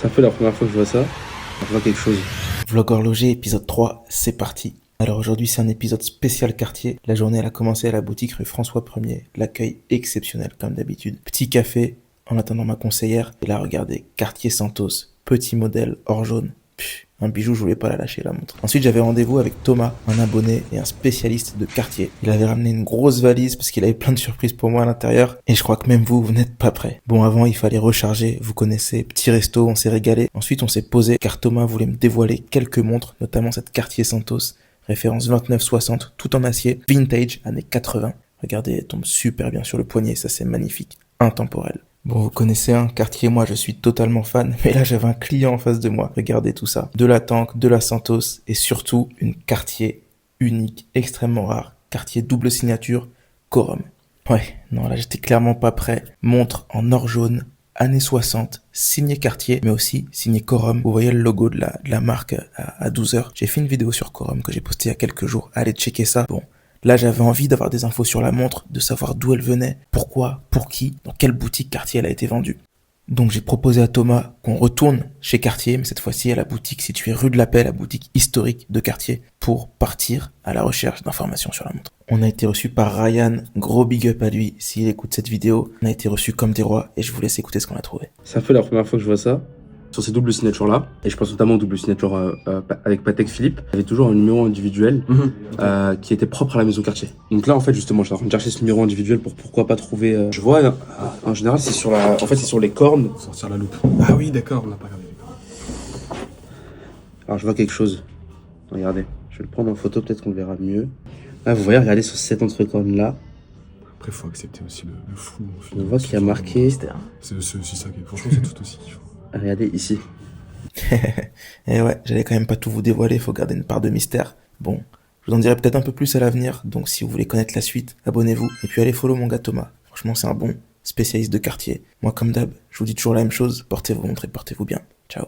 C'est un peu la première fois que je vois ça. Je vois quelque chose. Vlog horloger épisode 3, c'est parti. Alors aujourd'hui c'est un épisode spécial quartier. La journée elle a commencé à la boutique rue François 1er. L'accueil exceptionnel comme d'habitude. Petit café en attendant ma conseillère. Et là regardez, Cartier Santos, petit modèle or jaune. Un bijou, je voulais pas la lâcher la montre. Ensuite j'avais rendez-vous avec Thomas, un abonné et un spécialiste de Cartier. Il avait ramené une grosse valise parce qu'il avait plein de surprises pour moi à l'intérieur. Et je crois que même vous n'êtes pas prêts. Bon, avant il fallait recharger, vous connaissez, petit resto, on s'est régalé. Ensuite on s'est posé car Thomas voulait me dévoiler quelques montres, notamment cette Cartier Santos, référence 2960, tout en acier, vintage, années 80. Regardez, elle tombe super bien sur le poignet, ça c'est magnifique, intemporel. Bon, vous connaissez un Cartier, moi je suis totalement fan, mais là j'avais un client en face de moi. Regardez tout ça. De la Tank, de la Santos et surtout une Cartier unique, extrêmement rare. Cartier double signature, Corum. Ouais, non là j'étais clairement pas prêt. Montre en or jaune, années 60, signé Cartier, mais aussi signé Corum. Vous voyez le logo de la marque à 12h. J'ai fait une vidéo sur Corum que j'ai postée il y a quelques jours. Allez checker ça. Bon. Là, j'avais envie d'avoir des infos sur la montre, de savoir d'où elle venait, pourquoi, pour qui, dans quelle boutique Cartier elle a été vendue. Donc j'ai proposé à Thomas qu'on retourne chez Cartier, mais cette fois-ci à la boutique située rue de la Paix, la boutique historique de Cartier, pour partir à la recherche d'informations sur la montre. On a été reçu par Ryan, gros big up à lui s'il écoute cette vidéo. On a été reçu comme des rois et je vous laisse écouter ce qu'on a trouvé. C'est un peu la première fois que je vois ça. Sur ces doubles signatures-là, et je pense notamment aux doubles signatures avec Patek Philippe, il y avait toujours un numéro individuel qui était propre à la maison Cartier. Donc là, en fait, justement, je suis en train de chercher ce numéro individuel pour pourquoi pas trouver. Je vois, en général, c'est sur la, en fait, c'est sur les cornes. Sortir la loupe. Ah oui, d'accord, on l'a pas regardé. Alors, je vois quelque chose. Regardez, je vais le prendre en photo, peut-être qu'on le verra mieux. Là, vous voyez, regardez sur cette entrecorne-là. Après, faut accepter aussi le flou. On voit qu'il y a marqué. C'est aussi ça qui est. Franchement, c'est tout aussi kiffant. Regardez ici. Et ouais, j'allais quand même pas tout vous dévoiler, faut garder une part de mystère. Bon, je vous en dirai peut-être un peu plus à l'avenir, donc si vous voulez connaître la suite, abonnez-vous. Et puis allez follow mon gars Thomas. Franchement, c'est un bon spécialiste de Cartier. Moi, comme d'hab, je vous dis toujours la même chose, portez vos montres et portez-vous bien. Ciao.